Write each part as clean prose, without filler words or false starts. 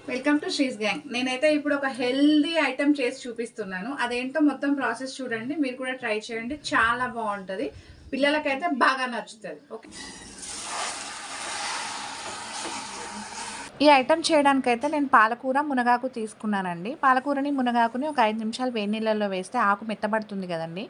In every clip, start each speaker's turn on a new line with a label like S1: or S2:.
S1: Welcome to శ్రీస్ gang. నేనైతే ఇప్పుడు ఒక హెల్దీ ఐటెం చేసి చూపిస్తున్నాను. అదేంటో మొత్తం ప్రాసెస్ చూడండి. మీరు కూడా ట్రై చేయండి. చాలా బాగుంటుంది. పిల్లలకైతే బాగా నచ్చుతుంది. ఓకే,
S2: ఈ ఐటెం చేయడానికైతే నేను పాలకూర మునగాకు తీసుకున్నానండి. పాలకూరని మునగాకుని ఒక 5 నిమిషాలు వేడి నీళ్ళల్లో వేస్తే ఆకు మెత్తబడుతుంది కదండి.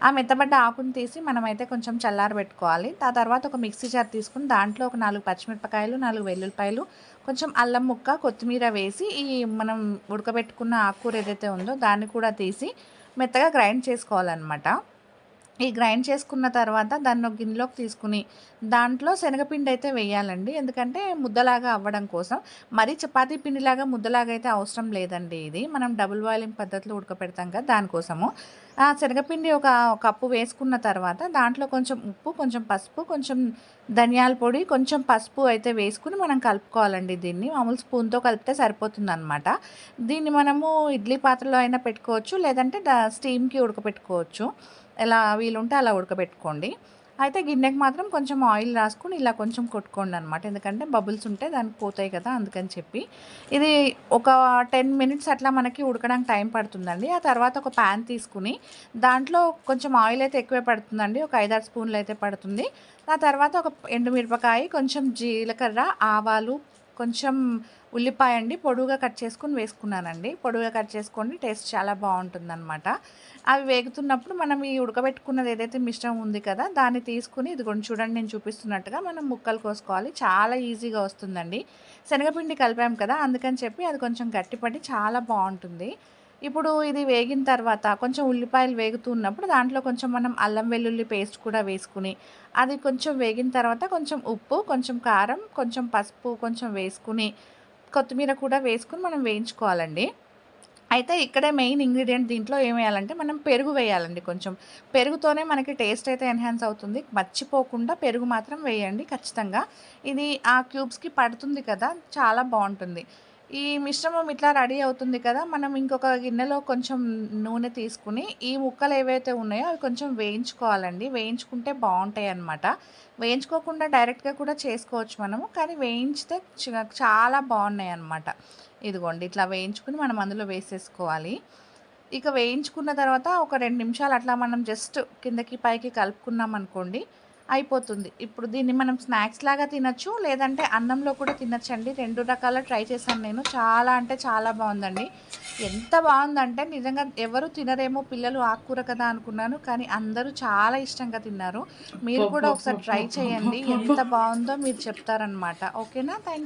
S2: ఆ మెత్తబడ్డ ఆకుని తీసి మనమైతే కొంచెం చల్లారబెట్టుకోవాలి. ఆ తర్వాత ఒక మిక్సీ జార్ తీసుకుని దాంట్లో ఒక 4 పచ్చిమిరపకాయలు, 4 వెల్లుల్లిపాయలు, కొంచెం అల్లం ముక్క, కొత్తిమీర వేసి ఈ మనం ఉడకబెట్టుకున్న ఆకుకూర ఏదైతే ఉందో దాన్ని కూడా తీసి మెత్తగా గ్రైండ్ చేసుకోవాలన్నమాట. ఈ గ్రైండ్ చేసుకున్న తర్వాత దాన్ని ఒక గిన్నెలోకి తీసుకుని దాంట్లో శనగపిండి అయితే వేయాలండి. ఎందుకంటే ముద్దలాగా అవ్వడం కోసం. మరీ చపాతీ పిండిలాగా ముద్దలాగా అయితే అవసరం లేదండి. ఇది మనం డబుల్ బాయిలింగ్ పద్ధతిలో ఉడకపెడతాం కదా, దానికోసము. ఆ శనగపిండి ఒక కప్పు వేసుకున్న తర్వాత దాంట్లో కొంచెం ఉప్పు, కొంచెం పసుపు, కొంచెం ధనియాల పొడి, కొంచెం పసుపు అయితే వేసుకుని మనం కలుపుకోవాలండి. దీన్ని మామూలు స్పూన్తో కలిపితే సరిపోతుందన్నమాట. దీన్ని మనము ఇడ్లీ పాత్రలో అయినా పెట్టుకోవచ్చు, లేదంటే స్టీమ్కి ఉడకపెట్టుకోవచ్చు. ఎలా వీలుంటే అలా ఉడకబెట్టుకోండి. అయితే గిన్నెకి మాత్రం కొంచెం ఆయిల్ రాసుకుని ఇలా కొంచెం కొట్టుకోండి అనమాట. ఎందుకంటే బబుల్స్ ఉంటే దానికి పోతాయి కదా, అందుకని చెప్పి. ఇది ఒక 10 మినిట్స్ అట్లా మనకి ఉడకడానికి టైం పడుతుందండి. ఆ తర్వాత ఒక ప్యాన్ తీసుకుని దాంట్లో కొంచెం ఆయిల్ అయితే ఎక్కువే పడుతుందండి. ఒక 5-6 స్పూన్లు అయితే పడుతుంది. ఆ తర్వాత ఒక ఎండుమిరపకాయ, కొంచెం జీలకర్ర, ఆవాలు, కొంచెం ఉల్లిపాయ అండి పొడువుగా కట్ చేసుకుని వేసుకున్నానండి. పొడువుగా కట్ చేసుకోండి, టేస్ట్ చాలా బాగుంటుందన్నమాట. అవి వేగుతున్నప్పుడు మనం ఈ ఉడకబెట్టుకున్నది ఏదైతే మిశ్రమం ఉంది కదా, దాన్ని తీసుకుని ఇదిగోండి చూడండి నేను చూపిస్తున్నట్టుగా మనం ముక్కలు కోసుకోవాలి. చాలా ఈజీగా వస్తుందండి. శనగపిండి కలిపాం కదా, అందుకని చెప్పి అది కొంచెం గట్టిపడి చాలా బాగుంటుంది. ఇప్పుడు ఇది వేగిన తర్వాత కొంచెం ఉల్లిపాయలు వేగుతున్నప్పుడు దాంట్లో కొంచెం మనం అల్లం వెల్లుల్లి పేస్ట్ కూడా వేసుకుని అది కొంచెం వేగిన తర్వాత కొంచెం ఉప్పు, కొంచెం కారం, కొంచెం పసుపు కొంచెం వేసుకుని కొత్తిమీర కూడా వేసుకుని మనం వేయించుకోవాలండి. అయితే ఇక్కడే మెయిన్ ఇంగ్రీడియంట్ దీంట్లో ఏం వేయాలంటే మనం పెరుగు వేయాలండి. కొంచెం పెరుగుతోనే మనకి టేస్ట్ అయితే ఎన్హాన్స్ అవుతుంది. మర్చిపోకుండా పెరుగు మాత్రం వేయండి ఖచ్చితంగా. ఇది ఆ క్యూబ్స్కి పడుతుంది కదా, చాలా బాగుంటుంది. ఈ మిశ్రమం ఇట్లా రెడీ అవుతుంది కదా, మనం ఇంకొక గిన్నెలో కొంచెం నూనె తీసుకుని ఈ ముక్కలు ఏవైతే ఉన్నాయో అవి కొంచెం వేయించుకోవాలండి. వేయించుకుంటే బాగుంటాయి అన్నమాట. వేయించుకోకుండా డైరెక్ట్గా కూడా చేసుకోవచ్చు మనము, కానీ వేయించితే చాలా బాగున్నాయి అన్నమాట. ఇదిగోండి ఇట్లా వేయించుకుని మనం అందులో వేసేసుకోవాలి. ఇక వేయించుకున్న తర్వాత ఒక 2 నిమిషాలు అట్లా మనం జస్ట్ కిందకి పైకి కలుపుకున్నాం అనుకోండి, అయిపోతుంది. ఇప్పుడు దీన్ని మనం స్నాక్స్ లాగా తినచ్చు, లేదంటే అన్నంలో కూడా తినచ్చండి. 2 రకాల ట్రై చేశాను నేను. చాలా అంటే చాలా బాగుందండి. ఎంత బాగుందంటే నిజంగా ఎవరు తినరేమో పిల్లలు ఆకుకూర కదా అనుకున్నాను, కానీ అందరూ చాలా ఇష్టంగా తిన్నారు. మీరు కూడా ఒకసారి ట్రై చేయండి. ఎంత బాగుందో మీరు చెప్తారనమాట. ఓకేనా? థ్యాంక్